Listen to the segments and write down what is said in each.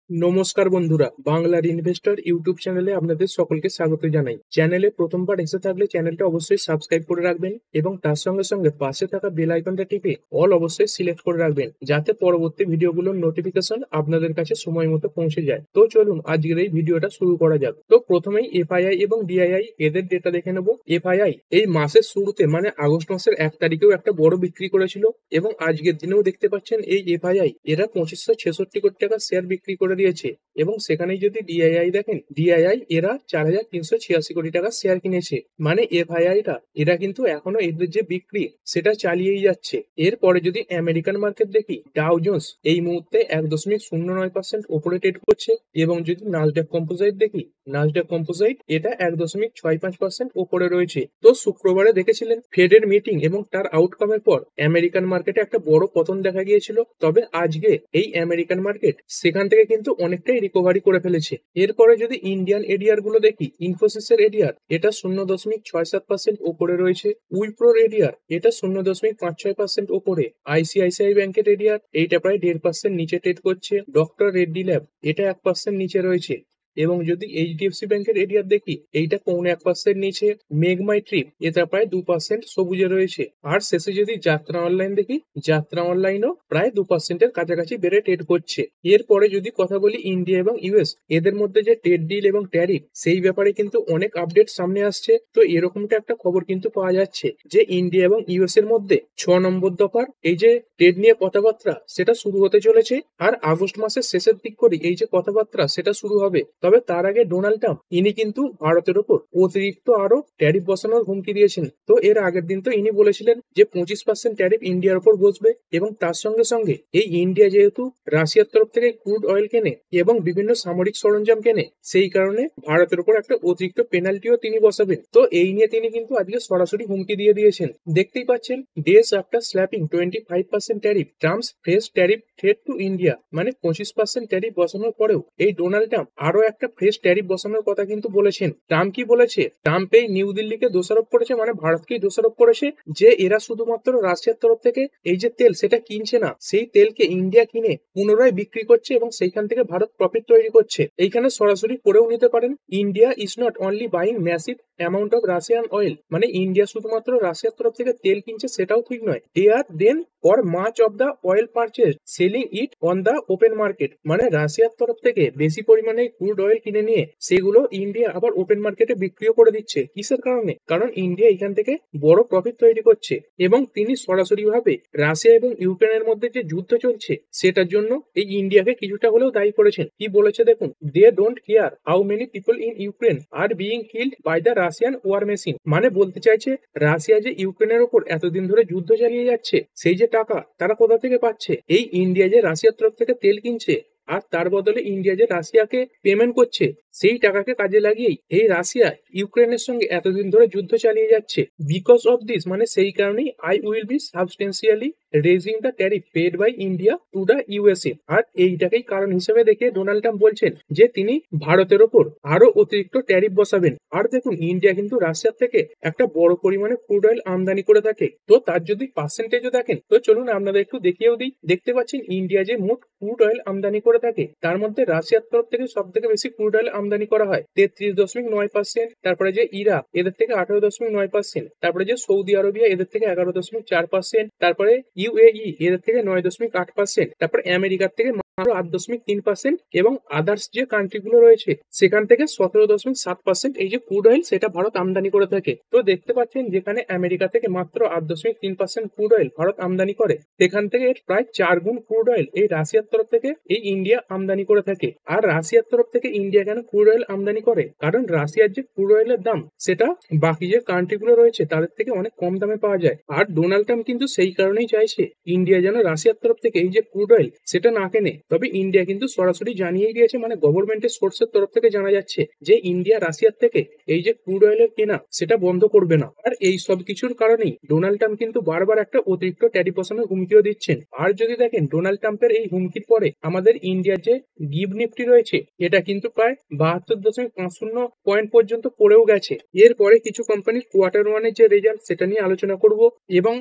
নমস্কার বন্ধুরা, বাংলার ইনভেস্টর ইউটিউব চ্যানেলে আপনাদের সকলকে স্বাগত জানাই। চ্যানেলে প্রথমবার এসে থাকলে চ্যানেলটা অবশ্যই সাবস্ক্রাইব করে রাখবেন এবং তার সঙ্গে সঙ্গে পাশে থাকা বেল আইকনটা টিপে অল অবশ্যই সিলেক্ট করে রাখবেন, যাতে পরবর্তী ভিডিওগুলোর নোটিফিকেশন আপনাদের কাছে সময় মতো পৌঁছে যায়। তো চলুন আজকের এই ভিডিওটা শুরু করা যাক। তো প্রথমেই এফআইআই এবং ডিআইআই এদের ডেটা দেখে নেব। এফআইআই এই মাসের শুরুতে মানে আগস্ট মাসের 1 তারিখেও একটা বড় বিক্রি করেছিল এবং আজকের দিনেও দেখতে পাচ্ছেন এই এফআইআই এরা 2566 কোটি টাকা শেয়ার বিক্রি করে দিয়েছে। এবং সেখানেই যদি ডিআইআই দেখেন, ডিআইআই এরা 4386 কোটি টাকা শেয়ার কিনেছে। মানে এফআইআইটা এরা কিন্তু এখনো এদের যে বিক্রি সেটা চালিয়েই যাচ্ছে। এরপরে যদি আমেরিকান মার্কেট দেখি, ডাও জোন্স এই মুহূর্তে 1.09% ওপরে ট্রেড করছে এবং যদি নাসডাক কম্পোজাইট দেখি, নাসডাক কম্পোজাইট এটা 1.65% ওপরে রয়েছে। তো শুক্রবারে দেখেছিলেন ফেডের মিটিং এবং তার আউটকামের পর আমেরিকান মার্কেটে একটা বড় পতন দেখা গিয়েছিল। তবে আজকে এই আমেরিকান মার্কেট সেখান থেকে কিন্তু অনেকটাই রিকভারি করে ফেলেছে। এরপরে যদি ইন্ডিয়ান এডিআর গুলো দেখি, ইনফোসিসের এডিআর এটা 0.67% ওপরে রয়েছে। উইপ্রোর এডিআর এটা 0.56% ওপরে। আইসিআইসিআই ব্যাংকের এডিআর এইটা প্রায় 1.5% নিচে ট্রেড করছে। ডক্টর রেড্ডি ল্যাব এটা 1% নিচে রয়েছে। এবং যদি এইচডিএফসি ব্যাংকের এরিয়ার দেখি, এইটা 0.25% নিচে। মেঘমাই ট্রিপ এটা প্রায় 2% সবুজে রয়েছে। আর শেষে যদি যাত্রা অনলাইন দেখি, যাত্রা অনলাইনও প্রায় 2%-এর কাছাকাছি বেড়ে ট্রেড করছে। এরপরে যদি কথা বলি ইন্ডিয়া এবং ইউএস এদের মধ্যে যে ট্রেড ডিল এবং ট্যারিফ, সেই ব্যাপারে কিন্তু অনেক আপডেট সামনে আসছে। তো এরকমটা একটা খবর কিন্তু পাওয়া যাচ্ছে যে ইন্ডিয়া এবং ইউএস এর মধ্যে 6 নম্বর দফার এই যে ট্রেড নিয়ে কথাবার্তা সেটা শুরু হতে চলেছে। আর আগস্ট মাসের শেষের দিক করে এই যে কথাবার্তা সেটা শুরু হবে। তবে তার আগে ডোনাল্ড ট্রাম্প ইনি কিন্তু ভারতের উপর অতিরিক্ত আরো ট্যারিফ বসানোর হুমকি দিয়েছেন। তো এর আগের দিন তো ইনি বলেছিলেন যে 25% ট্যারিফ ইন্ডিয়ার উপর বসবে এবং তার সঙ্গে সঙ্গে এই ইন্ডিয়া যেহেতু রাশিয়ার তরফ থেকে ক্রুড অয়েল কেনে এবং বিভিন্ন সামরিক সরঞ্জাম কেনে, সেই কারণে ভারতের উপর একটা অতিরিক্ত পেনাল্টিও তিনি বসাবেন। তো এই নিয়ে তিনি কিন্তু আজকে সরাসরি হুমকি দিয়ে দিয়েছেন। দেখতেই পাচ্ছেন, days after slapping 25% tariff, Trump's fresh tariff threat to India. মানে 25% ট্যারিফ বসানোর পরেও এই ডোনাল্ড ট্রাম্প আরো একটা ফ্রেশ ট্যারিফ বসানোর কথা কিন্তু বলেছেন। ট্রাম্প কি বলেছে? ট্রাম্প এই নিউ দিল্লিকে দোষারোপ করেছে, মানে ভারতকেই দোষারোপ করেছে যে এরা শুধুমাত্র রাশিয়ার তরফ থেকে এই যে তেল সেটা কিনছে না, সেই তেলকে ইন্ডিয়া কিনে পুনরায় বিক্রি করছে এবং সেইখান থেকে ভারত প্রফিট তৈরি করছে। এইখানে সরাসরি পড়েও নিতে পারেন, India is not only buying massive amount of Russian oil. মানে ইন্ডিয়া শুধুমাত্র রাশিয়ার তরফ থেকে তেল কিনছে সেটাও ঠিক নয়। They are then for much of the oil purchase selling it on the open market. মানে রাশিয়ার তরফ থেকে বেশি পরিমাণে ক্রুড অয়েল কিনে নিয়ে সেগুলো ইন্ডিয়া আবার ওপেন মার্কেটে বিক্রিও করে দিচ্ছে। কিসের কারণে? কারণ ইন্ডিয়া এখান থেকে বড় প্রফিট তৈরি করছে। এবং তিনি সরাসরি ভাবে রাশিয়া এবং ইউক্রেনের মধ্যে যে যুদ্ধ চলছে সেটার জন্য এই ইন্ডিয়াকে কিছুটা হলেও দায়ী করেছেন। কি বলেছে দেখুন, they don't care how many people in Ukraine are being killed by the Russian war machine. মানে বলতে চাইছে রাশিয়া যে ইউক্রেনের উপর এতদিন ধরে যুদ্ধ চালিয়ে যাচ্ছে, সেই যে টাকা তারা কোথা থেকে পাচ্ছে? এই ইন্ডিয়া যে রাশিয়ার তরফ থেকে তেল কিনছে আর তার বদলে ইন্ডিয়া যে রাশিয়াকে পেমেন্ট করছে, সেই টাকাকে কাজে লাগিয়েই এই রাশিয়া ইউক্রেনের সঙ্গে এতদিন ধরে যুদ্ধ চালিয়ে যাচ্ছে। বিকজ অফ দিস, মানে সেই কারণেই I will be substantially raising the tariff paid by India to the USA. আর এইটাকেই কারণ হিসেবে দেখে ডোনাল্ড ট্রাম্প বলছেন যে তিনি ভারতের ওপর আরো অতিরিক্ত ট্যারিফ বসাবেন। আর দেখুন, ইন্ডিয়া কিন্তু রাশিয়ার থেকে একটা বড় পরিমাণে ক্রুড অয়েল আমদানি করে থাকে। তো তার যদি পার্সেন্টেজও দেখেন, তো চলুন আপনাদের একটু দেখিয়েও দিই। দেখতে পাচ্ছেন ইন্ডিয়া যে মোট ক্রুড অয়েল আমদানি করে থাকে, তার মধ্যে রাশিয়ার তরফ থেকে সব থেকে বেশি ক্রুড অয়েল আমদানি করা হয় 33.9%। তারপরে যে ইরাক এদের থেকে 18.9%। তারপরে যে সৌদি আরবিয়া এদের থেকে 11.4%। তারপরে ইউএই এদের থেকে 9.8%। তারপরে আমেরিকার থেকে মাত্র 8.3%। এবং আদার্স যে কান্ট্রি গুলো রয়েছে সেখান থেকে 17.7% এই যে ক্রুড অয়েল সেটা ভারত আমদানি করে থাকে। তো দেখতে পাচ্ছেন, যেখানে আমেরিকা থেকে মাত্র 8.3% ক্রুড অয়েল ভারত আমদানি করে, সেখান থেকে প্রায় 4 গুণ ক্রুড অয়েল এই রাশিয়ার তরফ থেকে এই ইন্ডিয়া আমদানি করে থাকে। আর রাশিয়ার তরফ থেকে ইন্ডিয়া কেন ক্রুড অয়েল আমদানি করে? কারণ রাশিয়ার যে ক্রুড অয়েলের দাম সেটা বাকি যে কান্ট্রি গুলো রয়েছে তাদের থেকে অনেক কম দামে পাওয়া যায়। আর ডোনাল্ড ট্রাম্প কিন্তু সেই কারণেই চাইছে ইন্ডিয়া যেন রাশিয়ার তরফ থেকে এই যে ক্রুড অয়েল সেটা না কেনে। তবে ইন্ডিয়া কিন্তু সরাসরি জানিয়ে দিয়েছে, মানে গভর্নমেন্টের সোর্সের তরফ থেকে জানা যাচ্ছে যে ইন্ডিয়া রাশিয়ার থেকে এই যে ক্রুড অয়েলের কেনা সেটা বন্ধ করবে না। আর এই সব কিছুর কারণেই ডোনাল্ড ট্রাম্প কিন্তু বারবার একটা অতিরিক্ত ট্যারিফ বসানোর হুমকিও দিচ্ছেন। আর যদি দেখেন, ডোনাল্ড ট্রাম্পের এই হুমকির পরে আমাদের ইন্ডিয়ার যে গিভ নিফটি রয়েছে এটা কিন্তু প্রায় 72.50 পয়েন্ট পর্যন্ত পড়েও গেছে। এরপরে কিছু কোম্পানির কোয়ার্টার ওয়ানের যে রেজাল্ট সেটা নিয়ে আলোচনা করব এবং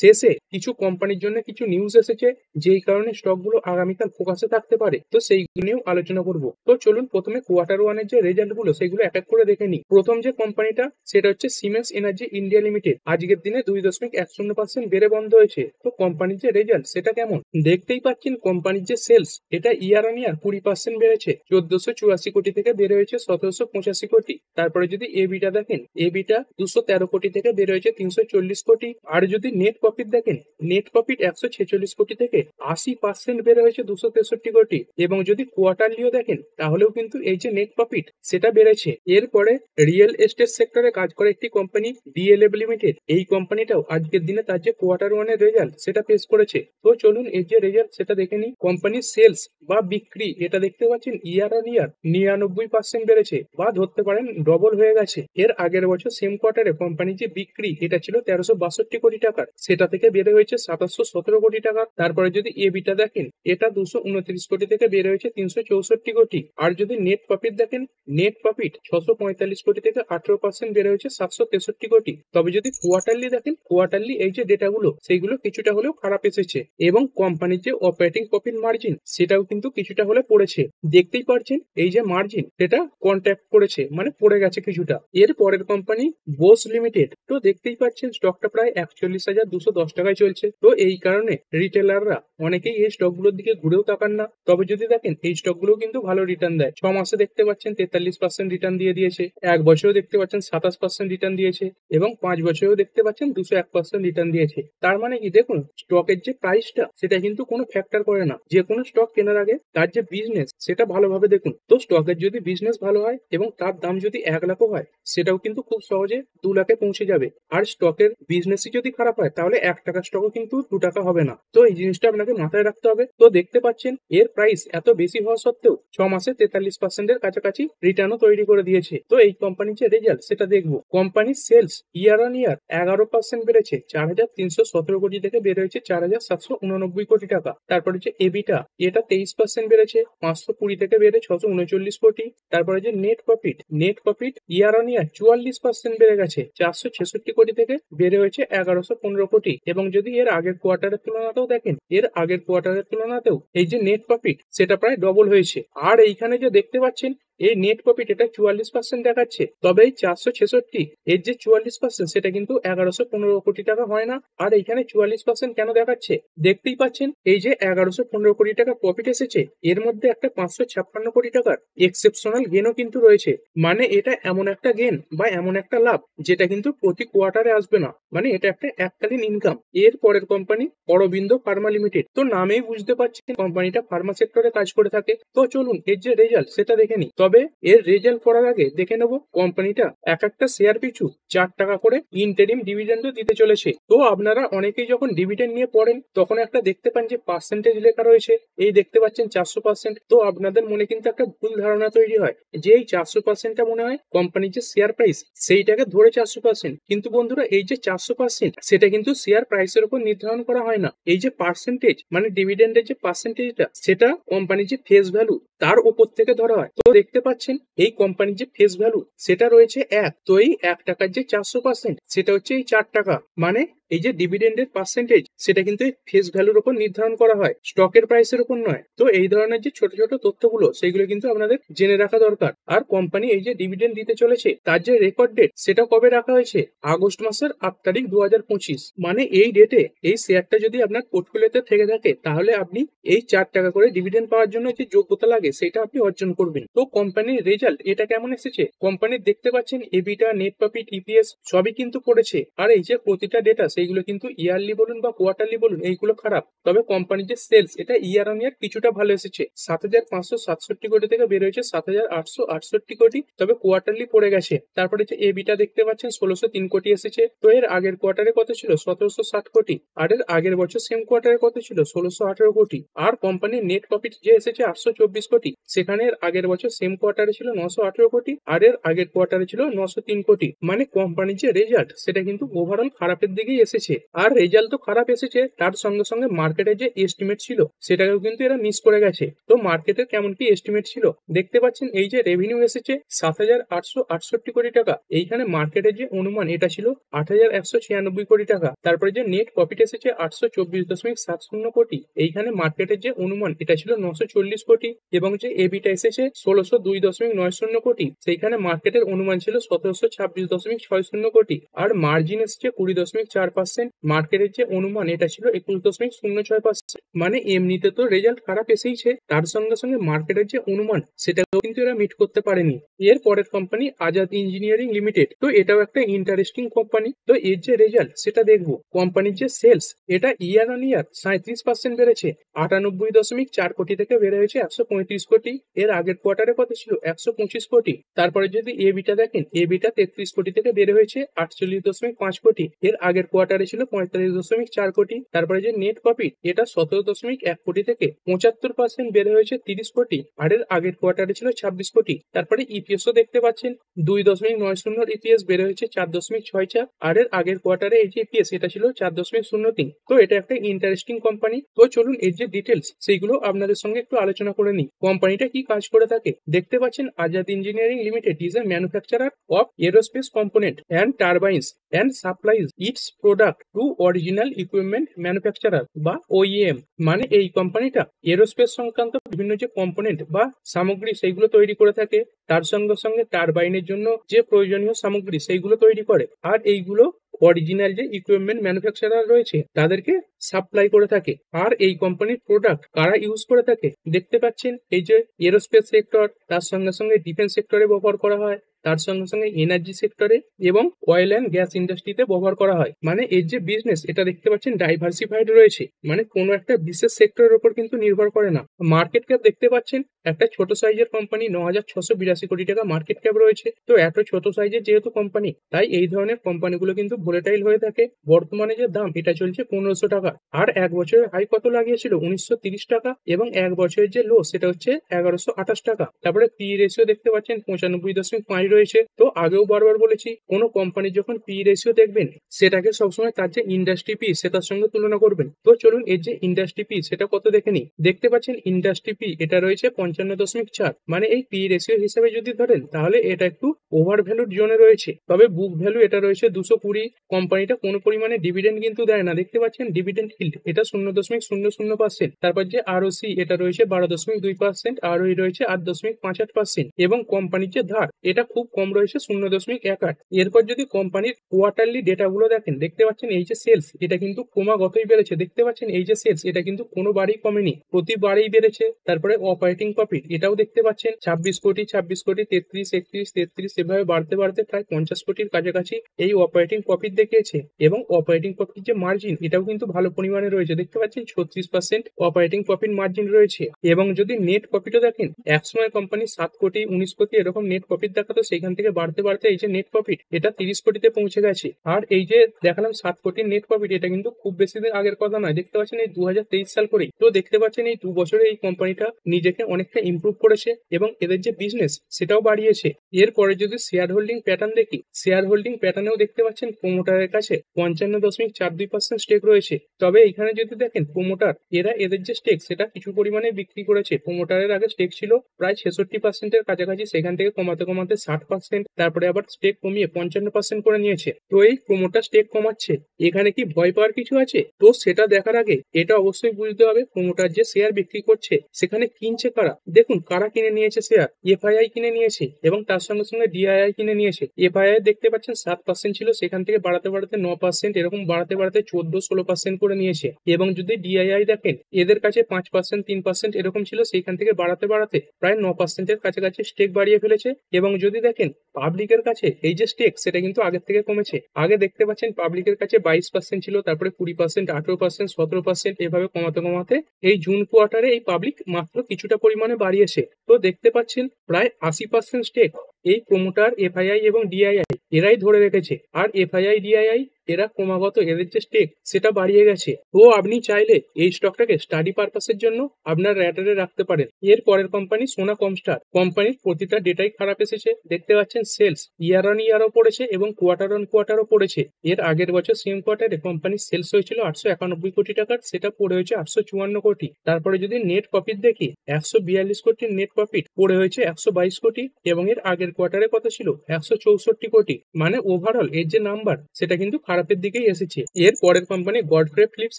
শেষে কিছু কোম্পানির জন্য কিছু নিউজ এসেছে যেই কারণে স্টকগুলো আগামীকাল ফোকাসে থাকতে পারে, তো সেইগুলো নিয়েও আলোচনা করব। তো চলুন প্রথমে কোয়ার্টার ওয়ানের যে রেজাল্ট গুলো সেগুলো এক এক করে দেখে নিই। প্রথম যে কোম্পানিটা সেটা হচ্ছে সিমেন্স এনার্জি ইন্ডিয়া লিমিটেড। আজকের দিনে 2.10% বেড়ে বন্ধ হয়েছে। তো কোম্পানির যে রেজাল্ট সেটা কেমন দেখতেই পাচ্ছেন। কোম্পানির যে সেলস এটা ইয়ার অন ইয়ার 20% বেড়েছে, 1484 কোটি থেকে বেড়ে হয়েছে 1785 কোটি। তারপরে যদি এবিটা দেখেন, এবিটা 213 কোটি থেকে বেড়ে হয়েছে 340 কোটি। আর যদি নেট প্রফিট দেখেন, নেট প্রফিট 146 কোটি থেকে 80% বেড়ে হয়েছে 263 কোটি। এবং যদি কোয়ার্টারলিও দেখেন তাহলেও কিন্তু এই যে নেট প্রফিট সেটা বেড়েছে। এরপরে রিয়েল এস্টেট সেক্টরে কাজ করে একটি কোম্পানি ডিএলএফ লিমিটেড, এই কোম্পানিটাও আজকের দিনে তার যে কোয়ার্টার ওয়ানের রেজাল্ট সেটা পেশ করেছে। তো চলুন এর যে রেজাল্ট সেটা দেখে নিই। কোম্পানির সেলস বা বিক্রি এটা দেখতে পাচ্ছেন ইয়ার অন ইয়ার 99% বেড়েছে, বা ধরতে পারেন ডবল হয়ে গেছে। এর আগের বছর সেম কোয়ার্টারে কোম্পানির যে বিক্রি এটা ছিল 1362 কোটি টাকার, সেটা থেকে বেড়ে হয়েছে 2717 কোটি টাকা। তারপরে যদি এবিটা দেখেন, এটা 229 কোটি থেকে বেড়ে হয়েছে 364 কোটি। আর যদি নেট প্রফিট দেখেন, নেট প্রফিট 645 কোটি থেকে 18% বেড়ে হয়েছে 763 কোটি। তবে যদি কোয়ার্টারলি দেখেন, কোয়ার্টারলি এই যে ডেটাগুলো সেইগুলো কিছুটা হলেও খারাপ এসেছে, এবং কোম্পানির যে অপারেটিং প্রফিট মার্জিন সেটাও কিন্তু কিছুটা হলে পড়েছে। দেখতেই পাচ্ছেন এই যে মার্জিন এটা কন্ট্যাক্ট করেছে, মানে পড়ে গেছে কিছুটা। এর পরের কোম্পানি বোস লিমিটেড। তো দেখতেই পাচ্ছেন স্টকটা প্রায় 41,210 টাকায় চলছে। তো এই কারণে রিটেলাররা অনেকেই এই স্টকগুলোর দিকে ঘুরেও তাকান না। তবে যদি দেখেন এই স্টকগুলো কিন্তু ভালো রিটার্ন দেয়। 6 মাসে দেখতে পাচ্ছেন 43% রিটার্ন দিয়ে দিয়েছে, 1 বছরেও দেখতে পাচ্ছেন 27% রিটার্ন দিয়েছে, এবং 5 বছরেও দেখতে পাচ্ছেন 201% রিটার্ন দিয়েছে। তার মানে কি দেখুন, স্টকের যে প্রাইসটা সেটা কিন্তু কোনো ফ্যাক্টর করে না। যে কোনো স্টক কেনার আগে তার যে বিজনেস সেটা ভালোভাবে দেখুন। তো স্টকের যদি বিজনেস ভালো হয় এবং তার দাম যদি 1 লাখও হয়, সেটাও কিন্তু খুব সহজে 2 লাখে পৌঁছে যাবে। আর স্টকের বিজনেসই যদি খারাপ হয় তাহলে 1 টাকা স্টকও কিন্তু 2 টাকা হবে না। তো এই জিনিসটা আপনাকে মাথায় রাখতে হবে। তো দেখতে পাচ্ছেন এর প্রাইস এত বেশি হওয়া সত্ত্বেও 6 মাসে 43% এর কাছাকাছি রিটার্নও তৈরি করে দিয়েছে। তো এই কোম্পানির যে রেজাল্ট সেটা দেখবো। কোম্পানির সেলস ইয়ার অন ইয়ার 11% বেড়েছে, 4317 কোটি থেকে বেড়ে হয়েছে 4789 কোটি টাকা। তারপরে যে এবিটা এটা 23% বেড়েছে, 520 থেকে বেড়ে 639 কোটি। তারপরে যে net profit, net profit year on year 44% বেড়ে গেছে, 466 কোটি থেকে বেড়ে হয়েছে 1115 কোটি। এবং যদি এর আগের কোয়ার্টারের তুলনাতেও দেখেন, এর আগের কোয়ার্টারের তুলনাতেও এই যে নেট প্রফিট সেটা প্রায় ডবল হয়েছে। আর এইখানে যে দেখতে পাচ্ছেন এই নেট প্রফিট এটা 44% দেখাচ্ছে, তবে এই 466 এর যে 44% সেটা কিন্তু 1115 কোটি টাকা হয় না। আর এইখানে 44% কেন দেখাচ্ছে দেখতেই পাচ্ছেন, এই যে 1115 কোটি টাকা প্রফিট এসেছে, এর মধ্যে একটা 556 কোটি টাকার এক্সেপশনাল গেনও কিন্তু রয়েছে। মানে এটা এমন একটা গেন বা এমন একটা লাভ যেটা কিন্তু প্রতি কোয়ার্টারে আসবে না, মানে এটা একটা এককালীন ইনকাম। এর পরের কোম্পানি অরবিন্দ ফার্মা লিমিটেড। তো নামেই বুঝতে পারছেন কোম্পানিটা ফার্মা সেক্টরে কাজ করে থাকে। তো চলুন এর যে রেজাল্ট সেটা দেখে নিই। তবে এর রেজাল্ট পড়ার আগে দেখে নেব কোম্পানিটা এক একটা শেয়ার পিছু 4 টাকা করে ইন্টারিম ডিভিডেন্ডও দিতে চলেছে। তো আপনারা অনেকেই যখন ডিভিডেন্ড নিয়ে পড়েন তখন একটা দেখতে পান যে পার্সেন্টেজ লেখা রয়েছে, এই দেখতে পাচ্ছেন 400%। তো আপনাদের মনে কিন্তু একটা ভুল ধারণা তৈরি হয় যে এই 400%টা মনে হয় কোম্পানির যে শেয়ার প্রাইস সেইটাকে ধরে 400%। কিন্তু বন্ধুরা এই যে 400% সেটা কিন্তু শেয়ার প্রাইসের উপর নির্ধারণ করা হয় না। এই যে পার্সেন্টেজ মানে ডিভিডেন্ডের যে পার্সেন্টেজটা সেটা কোম্পানির যে ফেস ভ্যালু তার উপর থেকে ধরা হয়। তো দেখতে পাচ্ছেন এই কোম্পানির যে ফেস ভ্যালু সেটা রয়েছে 1। তো এই 1 টাকার যে 400% সেটা হচ্ছে এই 4 টাকা। মানে এই যে ডিভিডেন্ডের পার্সেন্টেজ সেটা কিন্তু এই ফেস ভ্যালুর উপর নির্ধারণ করা হয়, স্টকের প্রাইসের উপর নয়। তো এই ধরনের যে ছোট ছোট তথ্যগুলো সেইগুলো কিন্তু আপনাদের জেনে রাখা দরকার। আর কোম্পানি এই যে ডিভিডেন্ড দিতে চলেছে তার যে রেকর্ড ডেট সেটা কবে রাখা হয়েছে, আগস্ট মাসের 8 তারিখ 2025। মানে এই ডেটে এই শেয়ারটা যদি আপনার পোর্টফোলিওতে থেকে থাকে তাহলে আপনি এই 4 টাকা করে ডিভিডেন্ড পাওয়ার জন্য যে যোগ্যতা লাগে সেটা আপনি অর্জন করবেন। তো কোম্পানির রেজাল্ট এটা কেমন এসেছে, কোম্পানির দেখতে পাচ্ছেন এবিটা, নেট প্রফিট, ইপিএস সবই কিন্তু পড়েছে। আর এই যে প্রতিটা ডেটা সেইগুলো কিন্তু ইয়ারলি বলুন বা কোয়ার্টারলি বলুন এইগুলো খারাপ। তবে কোম্পানির যে সেলস এটা ইয়ার অন ইয়ার কিছুটা ভালো এসেছে, 7,567 কোটি থেকে বের হয়েছে 7,868 কোটি। তবে কোয়ার্টারলি পড়ে গেছে। তারপরে যে এবিটা দেখতে পাচ্ছেন 1603 কোটি এসেছে। তো এর আগের কোয়ার্টারে কত ছিল, 1760 কোটি। আর এর আগের বছর সেম কোয়ার্টারে কত ছিল, 1618 কোটি। আর কোম্পানির নেট প্রফিট যে এসেছে 824 কোটি, সেখানে এর আগের বছর সেম কোয়ার্টারে ছিল 918 কোটি, আর এর আগের কোয়ার্টারে ছিল 903 কোটি। মানে কোম্পানির যে রেজাল্ট সেটা কিন্তু ওভারঅল খারাপের দিকেই এসেছে, আর রেজাল্ট তো খারাপ এসেছে, তার সঙ্গে সঙ্গে মার্কেটের যে এস্টিমেট ছিল সেটাকেও কিন্তু এরা মিস করে গেছে। তো মার্কেটের কেমন কি এস্টিমেট ছিল দেখতে পাচ্ছেন, এই যে রেভিনিউ এসেছে 7,868 কোটি টাকা, এইখানে মার্কেটের যে অনুমান এটা ছিল 8,196 কোটি টাকা। তারপরে যে নেট প্রফিট এসেছে 824.70 কোটি, এইখানে মার্কেটের যে অনুমান এটা ছিল 940 কোটি, এবং যে এবিটা এসেছে 1602.90 কোটি, সেইখানে মার্কেটের অনুমান ছিল 1726.60 কোটি, আর মার্জিন এসেছে 20.4%, মার্কেটের যে অনুমান এটা ছিল 21.06%। মানে এমনিতে তো রেজাল্ট খারাপ এসেইছে, তার সঙ্গে সঙ্গে মার্কেটের যে অনুমান সেটাও কিন্তু এরা মিট করতে পারেনি। এর পরের কোম্পানি আজাদ ইঞ্জিনিয়ারিং লিমিটেড, তো এটাও একটা ইন্টারেস্টিং কোম্পানি। তো এর যে রেজাল্ট সেটা দেখবো। কোম্পানির যে সেলস এটা ইয়ার অন ইয়ার 37% বেড়েছে, 98.4 কোটি থেকে বেড়ে হয়েছে 135 কোটি। এর আগের কোয়ার্টারে কত ছিল? 125 কোটি। তারপরে যদি এবিটা দেখেন, এবিটা 33 কোটি থেকে বেড়ে হয়েছে 48.5 কোটি। এর আগের কোয়ার্টারে ছিল 45.4 কোটি। তারপরে যে নেট প্রফিট এটা 17.1 কোটি থেকে 75% বেড়ে হয়েছে 30 কোটি, আর এর আগের কোয়ার্টারে ছিল 26 কোটি। তারপরে ইপিএসও দেখতে পাচ্ছেন 2.90 ইপিএস বেড়ে হয়েছে 4.64, আর এর আগের কোয়ার্টারে এই যে ইপিএস এটা ছিল 4.03। তো এটা একটা ইন্টারেস্টিং কোম্পানি। তো চলুন এর যে ডিটেলস সেইগুলো আপনাদের সঙ্গে একটু আলোচনা করে নিই। কোম্পানিটা কি কাজ করে থাকে দেখতে পাচ্ছেন, Azad engineering limited is a manufacturer of aerospace component and turbines and supplies its product to original equipment manufacturer বা ওইএম। মানে এই কোম্পানিটা এরোস্পেস সংক্রান্ত বিভিন্ন যে কম্পোনেন্ট বা সামগ্রী সেইগুলো তৈরি করে থাকে, তার সঙ্গে সঙ্গে টারবাইনের জন্য যে প্রয়োজনীয় সামগ্রী সেইগুলো তৈরি করে, আর এইগুলো অরিজিনাল যে ইকুইপমেন্ট ম্যানুফ্যাকচারার রয়েছে তাদেরকে সাপ্লাই করে থাকে। আর এই কোম্পানির প্রোডাক্ট কারা ইউজ করে থাকে দেখতে পাচ্ছেন, এই যে এরোস্পেস সেক্টর, তার সঙ্গে সঙ্গে ডিফেন্স সেক্টরে ব্যবহার করা হয়, তার সঙ্গে সঙ্গে এনার্জি সেক্টরে এবং অয়েল অ্যান্ড গ্যাস ইন্ডাস্ট্রিতে ব্যবহার করা হয়। মানে এর যে বিজনেস এটা দেখতে পাচ্ছেন ডাইভার্সিফাইড রয়েছে, মানে কোনো একটা বিশেষ সেক্টরের উপর কিন্তু নির্ভর করে না। মার্কেট ক্যাপ দেখতে পাচ্ছেন একটা ছোট সাইজের কোম্পানি 9,682 কোটি টাকা মার্কেট ক্যাপ রয়েছে। তো এত ছোট সাইজের যেহেতু কোম্পানি, তাই এই ধরনের কোম্পানিগুলো কিন্তু ভোলেটাইল হয়ে থাকে। বর্তমানে যে দাম এটা চলছে 1500 টাকা, আর এক বছরের হাই কত লাগিয়েছিল 1930 টাকা, এবং এক বছরের যে লো সেটা হচ্ছে 1128 টাকা। তারপরে পি রেশিও দেখতে পাচ্ছেন 95.5 রয়েছে। তো আগেও বারবার বলেছি, কোনো কোম্পানির যখন পি রেশিও দেখবেন সেটাকে সবসময় তার যে ইন্ডাস্ট্রি পি সেটার সঙ্গে তুলনা করবেন। তো চলুন এর যে ইন্ডাস্ট্রি পি সেটা কত দেখে নিই। দেখতে পাচ্ছেন ইন্ডাস্ট্রি পি এটা রয়েছে 55.4। মানে এই পি রেশিও হিসেবে যদি ধরেন তাহলে এটা একটু ওভার ভ্যালুড জোনে রয়েছে। তবে বুক ভ্যালু এটা রয়েছে 220। কোম্পানিটা কোনো পরিমাণে ডিভিডেন্ড কিন্তু দেয় না, দেখতে পাচ্ছেন ডিভিডেন্ড হিল্ড এটা 0.00%। তারপর যে আরওসি এটা রয়েছে 12.2%, আরওই রয়েছে 8.58%, এবং কোম্পানির যে ধার এটা খুব কম রয়েছে 0.18। এরপর যদি কোম্পানির কোয়ার্টারলি ডেটাগুলো দেখেন দেখতে পাচ্ছেন এই যে সেলস এটা কিন্তু ক্রমাগতই বেড়েছে। দেখতে পাচ্ছেন এই যে সেলস এটা কিন্তু কোনোবারই কমেনি, প্রতিবারই বেড়েছে। তারপরে অপারেটিং প্রফিট এটাও দেখতে পাচ্ছেন 26 কোটি, 26 কোটি, 33, 31, 33 এভাবে বাড়তে বাড়তে প্রায় 50 কোটির কাছাকাছি এই অপারেটিং প্রফিট দেখিয়েছে। এবং অপারেটিং প্রফিট যে মার্জিন এটাও কিন্তু ভালো পরিমাণে রয়েছে, দেখতে পাচ্ছেন 36% অপারেটিং প্রফিট মার্জিন রয়েছে। এবং যদি নেট প্রফিটও দেখেন, একসময় কোম্পানি 7 কোটি, 19 কোটি এরকম নেট প্রফিট দেখাতো, সেখান থেকে বাড়তে বাড়তে এই যে নেট প্রফিট এটা 30 কোটিতে পৌঁছে গেছে। আর এই যে দেখালাম 7 কোটির নেট প্রফিট, এটা কিন্তু খুব বেশি দিন আগের কথা নয়, দেখতে পাচ্ছেন এই 2023 সাল করেই। তো দেখতে পাচ্ছেন এই 2 বছরে এই কোম্পানিটা নিজেকে অনেকটা ইমপ্রুভ করেছে এবং এদের যে বিজনেস সেটাও বাড়িয়েছে। এরপরে যদি শেয়ার হোল্ডিং প্যাটার্ন দেখি, শেয়ার হোল্ডিং প্যাটার্নেও দেখতে পাচ্ছেন প্রোমোটারের কাছে 55.42% স্টেক রয়েছে। তবে এখানে যদি দেখেন প্রোমোটার এরা এদের যে স্টেক সেটা কিছু পরিমাণে বিক্রি করেছে। প্রোমোটারের আগে স্টেক ছিল প্রায় 66% এর কাছাকাছি, সেখান থেকে কমাতে কমাতে 60%, তারপরে আবার স্টেক কমিয়ে 55% করে নিয়েছে। তো এই প্রোমোটার স্টেক কমাচ্ছে, এখানে কি ভয় পাওয়ার কিছু আছে? তো সেটা দেখার আগে এটা অবশ্যই বুঝতে হবে প্রোমোটার যে শেয়ার বিক্রি করছে সেখানে কিনছে কারা। দেখুন কারা কিনে নিয়েছে শেয়ার, এফআইআই কিনে নিয়েছে এবং তার সঙ্গে সঙ্গে ডিআইআই কিনে নিয়েছে। এফআইআই দেখতে পাচ্ছেন 7% ছিল, সেখান থেকে বাড়াতে বাড়াতে 9%, এরকম বাড়াতে বাড়াতে 14-16% করে নিয়েছে। এবং যদি ডিআইআই দেখেন এদের কাছে 5%, 3% এরকম ছিল, সেইখান থেকে বাড়াতে বাড়াতে প্রায় 9% এর কাছাকাছি স্টেক বাড়িয়ে ফেলেছে। এবং যদি দেখেন পাবলিকের কাছে এই যে স্টেক সেটা কিন্তু আগের থেকে কমেছে। আগে দেখতে পাচ্ছেন পাবলিকের কাছে 22% ছিল, তারপরে 20%, 18%, 17%, এভাবে কমাতে কমাতে এই জুন কোয়ার্টারে এই পাবলিক মাত্র কিছুটা পরিমাণে বাড়িয়েছে। তো দেখতে পাচ্ছেন প্রায় 80% স্টেক এই প্রমোটার এফআইআই এবং ডিআইআই এরাই ধরে রেখেছে। আর এফআইআই ডিআইআই এরা ক্রমাগত এদের যে স্টেক সেটা বাড়িয়ে গেছে। তো আপনি চাইলে এই স্টকটাকে স্টাডি পারপাসের জন্য আপনার র্যাডারে রাখতে পারেন। এর পরের কোম্পানি সোনা কমস্টার। কোম্পানির প্রতিটা ডেটাই খারাপ এসেছে। দেখতে পাচ্ছেন সেলস ইয়ার অন ইয়ারও পড়েছে এবং কোয়ার্টার অন কোয়ার্টারও পড়েছে। এর আগের বছর সেম কোয়ার্টারে কোম্পানির সেলস হয়েছিল 891 কোটি টাকার, সেটা পড়ে হয়েছে 854 কোটি। তারপরে যদি নেট প্রফিট দেখি 142 কোটির নেট প্রফিট পড়ে হয়েছে 122 কোটি, এবং এর আগের কোয়ার্টারে কত ছিল 164 কোটি। মানে ওভারঅল এর যে নাম্বার সেটা কিন্তু খারাপের দিকেই এসেছে। এর পরের company Godfrey Phillips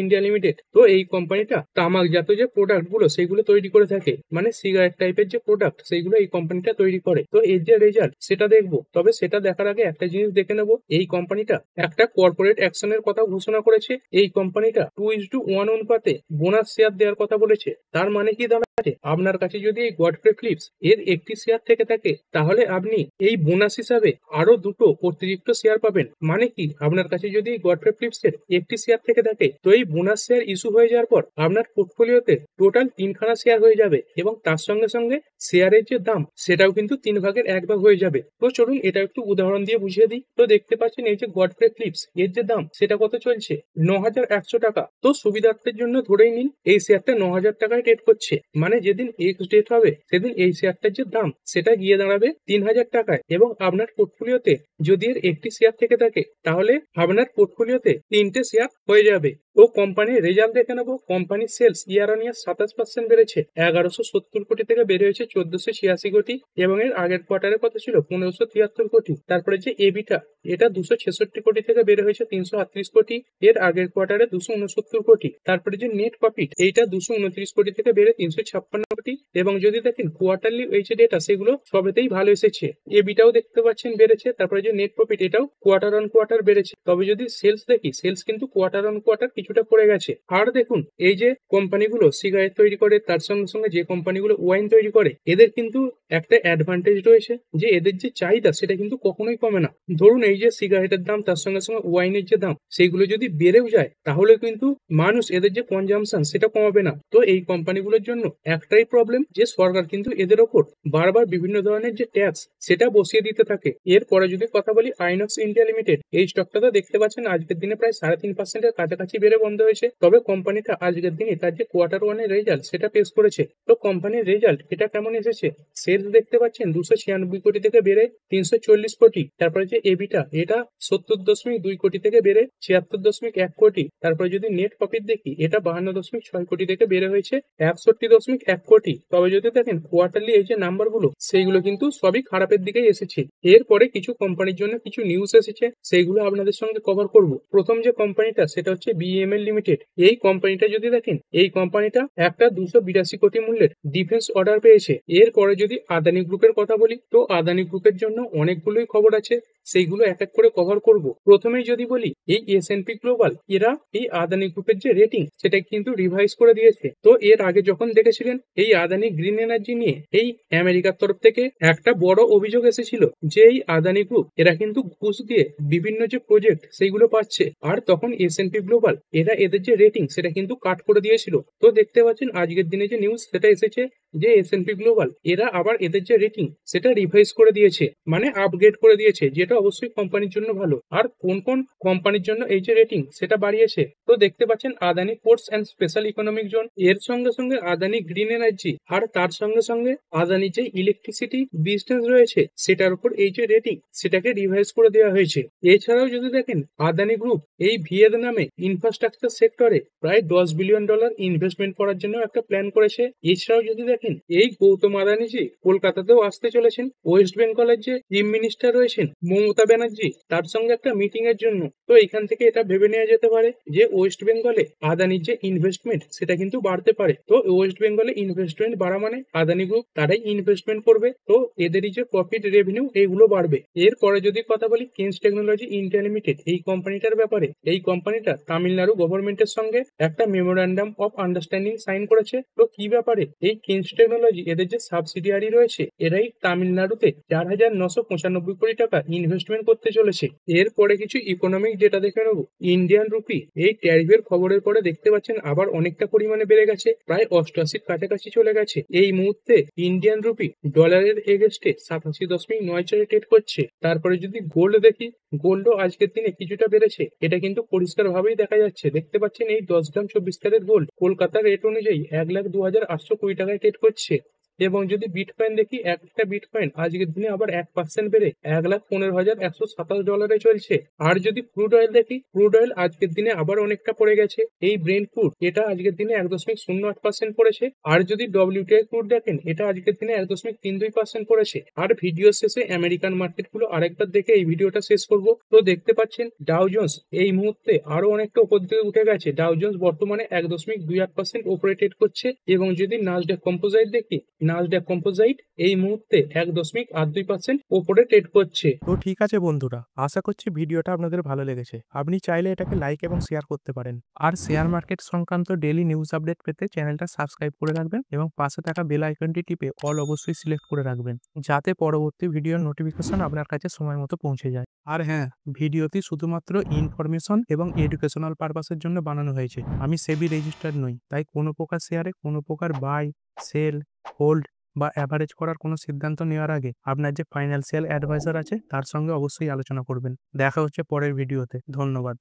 India Limited. তো এই কোম্পানিটা তামাকজাত যে প্রোডাক্ট গুলো সেইগুলো তৈরি করে থাকে, মানে সিগারেট টাইপের যে প্রোডাক্ট সেইগুলো এই কোম্পানিটা তৈরি করে। তো এর যে রেজাল্ট সেটা দেখবো, তবে সেটা দেখার আগে একটা জিনিস দেখে নেবো, এই কোম্পানিটা একটা কর্পোরেট অ্যাকশনের কথা ঘোষণা করেছে। এই কোম্পানিটা 2:1 অনুপাতে বোনাস শেয়ার দেওয়ার কথা বলেছে। তার মানে কি দাঁড়াচ্ছে, আপনার কাছে যদি এই গডফ্রে ফিলিপস এর একটি শেয়ার থেকে থাকে তাহলে আপনি এই বোনাস হিসাবে আরো দুটো অতিরিক্ত শেয়ার পাবেন। মানে কি, আপনার কাছে যদি গডফ্রে ফিলিপস এর একটি শেয়ার থেকে থাকে তো এই বোনাস শেয়ার ইস্যু হয়ে যাওয়ার পর আপনার পোর্টফোলিওতে টোটাল 3খানা শেয়ার হয়ে যাবে, এবং তার সঙ্গে সঙ্গে শেয়ারের যে দাম সেটাও কিন্তু 3/1 হয়ে যাবে। তো চলুন এটা একটু উদাহরণ দিয়ে বুঝিয়ে দিই। তো দেখতে পাচ্ছেন এই যে গডফ্রে ফিলিপস এর যে দাম সেটা কত চলছে, 9,100 টাকা। তো সুবিধার্থের জন্য ধরেই নিন এই শেয়ারটা 9,000 টাকায় ট্রেড করছে। মানে যেদিন এক্স ডেট হবে সেদিন এই শেয়ারটার যে দাম সেটা গিয়ে দাঁড়াবে 3,000 টাকায়, এবং আপনার পোর্টফোলিওতে যদি এর একটি শেয়ার থেকে থাকে তাহলে আপনার পোর্টফোলিওতে 3টে শেয়ার হয়ে যাবে। তো কোম্পানির রেজাল্ট দেখে নেবো। কোম্পানির সেলস ইয়ার অন ইয়ার 27% বেড়েছে, 1170 কোটি থেকে বেড়ে হয়েছে 1486 কোটি, এবং এর আগের কোয়ার্টারে কত ছিল 1573 কোটি। তারপরে যে এবিটা এটা 266 কোটি থেকে বেড়ে হয়েছে 338 কোটি, এর আগের কোয়ার্টারে 269 কোটি। তারপরে যে নেট প্রফিট এইটা 229 কোটি থেকে বেড়ে 356 কোটি, এবং যদি দেখেন কোয়ার্টারলি এই যে ডেটা সেগুলো সবেতেই ভালো এসেছে। এবিটাও দেখতে পাচ্ছেন বেড়েছে। তারপরে যে নেট প্রফিট এটাও কোয়ার্টার অন কোয়ার্টার বেড়েছে। তবে যদি সেলস দেখি সেলস কিন্তু কোয়ার্টার অন কোয়ার্টার কিছুটা পড়ে গেছে। আর দেখুন এই যে কোম্পানিগুলো সিগারেট তৈরি করে তার সঙ্গে সঙ্গে যে কোম্পানিগুলো ওয়াইন তৈরি করে এদের কিন্তু একটা অ্যাডভান্টেজ রয়েছে যে এদের যে চাহিদা সেটা কিন্তু কখনোই কমে না। ধরুন এই যে সিগারেটের দাম তার সঙ্গে সঙ্গে ওয়াইনের যে দাম সেইগুলো যদি বেড়েও যায় তাহলে কিন্তু মানুষ এদের যে কনজাম্পশন সেটা কমাবে না। তো এই কোম্পানিগুলোর জন্য একটাই প্রবলেম যে সরকার কিন্তু এদের ওপর বারবার বিভিন্ন ধরনের যে ট্যাক্স সেটা বসিয়ে দিতে থাকে। এরপরে যদি কথা বলি আইনক্স ইন্ডিয়া লিমিটেড, এই স্টকটা তো দেখতে পাচ্ছেন আজকের দিনে প্রায় 3.5% কাছাকাছি বেড়ে বন্ধ হয়েছে। তবে কোম্পানিটা আজকের দিনে তার যে কোয়ার্টার ওয়ানের রেজাল্ট সেটা পেশ করেছে। তো কোম্পানির রেজাল্ট এটা কেমন এসেছে, সেলস দেখতে পাচ্ছেন 296 কোটি থেকে বেড়ে 340 কোটি। তারপরে যে এবিটা এটা 70.2 কোটি থেকে বেড়ে 76.1 কোটি। তারপরে যদি নেট প্রফিট দেখি এটা 52.6 কোটি থেকে বেড়ে হয়েছে 61.1 কোটি। তবে যদি দেখেন কোয়ার্টারলি এই যে নাম্বার গুলো সেইগুলো কিন্তু সবই খারাপের দিকেই এসেছে। এরপরে কিছু কোম্পানির জন্য কিছু নিউজ এসেছে সেইগুলো আপনাদের সঙ্গে কভার করব। প্রথম যে কোম্পানিটা সেটা হচ্ছে বিএমএল লিমিটেড। এই কোম্পানিটা যদি দেখেন এই কোম্পানিটা একটা 282 কোটি মূল্যের ডিফেন্স অর্ডার পেয়েছে। এরপরে যদি আদানি গ্রুপের কথা বলি তো আদানি গ্রুপের জন্য অনেকগুলোই খবর আছে, সেইগুলো এক এক করে কভার করব। প্রথমেই যদি বলি এই এস&পি গ্লোবাল এরা এই আদানি গ্রুপের যে রেটিং সেটা কিন্তু রিভাইজ করে দিয়েছে। তো এর আগে যখন দেখেছিলেন এই আদানি গ্রিন এনার্জি নিয়ে এই আমেরিকার তরফ থেকে একটা বড় অভিযোগ এসেছিল যে এই আদানি গ্রুপ এরা কিন্তু ঘুষ দিয়ে বিভিন্ন যে প্রজেক্ট সেইগুলো পাচ্ছে, আর তখন এস&পি গ্লোবাল এরা এদের যে রেটিং সেটা কিন্তু কাট করে দিয়েছিল। তো দেখতে পাচ্ছেন আজকের দিনে যে নিউজ সেটা এসেছে যে এস&পি গ্লোবাল এরা আবার এদের যে রেটিং সেটা রিভাইজ করে দিয়েছে, মানে আপগ্রেড করে দিয়েছে, যেটা অবশ্যই কোম্পানির জন্য ভালো। আর কোন কোন কোম্পানির জন্য এই যে রেটিং সেটা বাড়িয়েছে তো দেখতে পাচ্ছেন Adani ports and special economic zone, এর সঙ্গে সঙ্গে আদানি গ্রিন এনার্জি, আর তার সঙ্গে সঙ্গে আদানি যে ইলেকট্রিসিটি বিজনেস রয়েছে সেটার উপর এই যে রেটিং সেটাকে রিভাইজ করে দেওয়া হয়েছে। এছাড়াও যদি দেখেন আদানি গ্রুপ এই ভিয়েতনামে ইনফ্রাস্ট্রাকচার সেক্টরে প্রায় $10 বিলিয়ন ইনভেস্টমেন্ট করার জন্য একটা প্ল্যান করেছে। এছাড়াও যদি দেখেন এই গৌতম আদানিজি কলকাতাতেও আসতে চলেছেন। ওয়েস্ট বেঙ্গলের যে চিফ মিনিস্টার রয়েছেন মমতা ব্যানার্জি তার সঙ্গে একটা মিটিং এর জন্য। তো এখান থেকে এটা ভেবে নেওয়া যেতে পারে যে ওয়েস্ট বেঙ্গলে আদানির যে ইনভেস্টমেন্ট সেটা কিন্তু বাড়তে পারে। তো ওয়েস্ট বেঙ্গলে ইনভেস্টমেন্ট বাড়া মানে আদানি গ্রুপ তারাই ইনভেস্টমেন্ট করবে, তো এদেরই যে প্রফিট রেভিনিউ এইগুলো বাড়বে। এরপরে যদি কথা বলি কেন্স টেকনোলজি ইন্ডিয়া লিমিটেড, এই কোম্পানিটার ব্যাপারে, এই কোম্পানিটা তামিলনাড়ু গভর্নমেন্টের সঙ্গে একটা মেমোরান্ডাম অফ আন্ডারস্ট্যান্ডিং সাইন করেছে। তো কি ব্যাপারে, এই কেন্স টেকনোলজি এদের যে সাবসিডিয়ারি রয়েছে এরাই তামিলনাড়ুতে 4,995 কোটি টাকা ইনভেস্ট ইনভেস্টমেন্ট করতে চলেছে। এরপরে কিছু ইকোনমিক ডেটা দেখে নেব। ইন্ডিয়ান রুপি এই ট্যারিফের খবরের পরে দেখতে পাচ্ছেন আবার অনেকটা পরিমাণে বেড়ে গেছে, প্রায় 88 কাছাকাছি চলে গেছে। এই মুহূর্তে ইন্ডিয়ান রুপি ডলারের এগেস্টে 87.94 ট্রেড করছে। তারপরে যদি গোল্ড দেখি, গোল্ডও আজকের দিনে কিছুটা বেড়েছে। এটা কিন্তু পরিষ্কার ভাবেই দেখা যাচ্ছে। দেখতে পাচ্ছেন এই 10 গ্রাম 24 ক্যারেট গোল্ড কলকাতার রেট অনুযায়ী 1,02,820 টাকায় ট্রেড করছে। এবং যদি বিটকয়েন দেখি, একটা বিটকয়েন আজকের দিনে আবার 1% বেড়ে $1,15,127 চলছে। আর যদি ক্রুড অয়েল দেখি, ক্রুড অয়েল আজকের দিনে আবার অনেকটা পড়ে গেছে। এই ব্রেন্ট ক্রুড এটা আজকের দিনে 1.08% পড়েছে। আর যদি ডব্লিউটিআই ক্রুড দেখেন, এটা আজকের দিনে 1.32% পড়েছে। আর ভিডিও শেষে আমেরিকান মার্কেটগুলো আরেকবার দেখে এই ভিডিওটা শেষ করব। তো দেখতে পাচ্ছেন ডাও জোন্স এই মুহূর্তে আরো অনেকটা উপর দিকে উঠে গেছে। ডাও জোন্স বর্তমানে 1.28% উপরে ট্রেড করছে। এবং যদি নাসডাক কম্পোজাইট দেখি, নাসডাক কম্পোজাইট এই মুহূর্তে 1.82% ওপরে ট্রেড করছে। তো ঠিক আছে বন্ধুরা, আশা করছি ভিডিওটা আপনাদের ভালো লেগেছে। আপনি চাইলে এটাকে লাইক এবং শেয়ার করতে পারেন। আর শেয়ার মার্কেট সংক্রান্ত ডেইলি নিউজ আপডেট পেতে চ্যানেলটা সাবস্ক্রাইব করে রাখবেন এবং পাশে থাকা বেল আইকনটি টিপে অল অবশ্যই সিলেক্ট করে রাখবেন, যাতে পরবর্তী ভিডিওর নোটিফিকেশন আপনার কাছে সময় মতো পৌঁছে যায়। আর হ্যাঁ, ভিডিওটি শুধুমাত্র ইনফরমেশন এবং এডুকেশনাল পারপাসের জন্য বানানো হয়েছে। আমি সেবি রেজিস্টার্ড নই, তাই কোনো প্রকার শেয়ারে কোনো প্রকার বাই, সেল, হোল্ড বা অ্যাভারেজ করার কোনো সিদ্ধান্ত নেওয়ার আগে আপনার যে ফাইন্যান্সিয়াল অ্যাডভাইজার আছে তার সঙ্গে অবশ্যই আলোচনা করবেন। দেখা হচ্ছে পরের ভিডিওতে। ধন্যবাদ।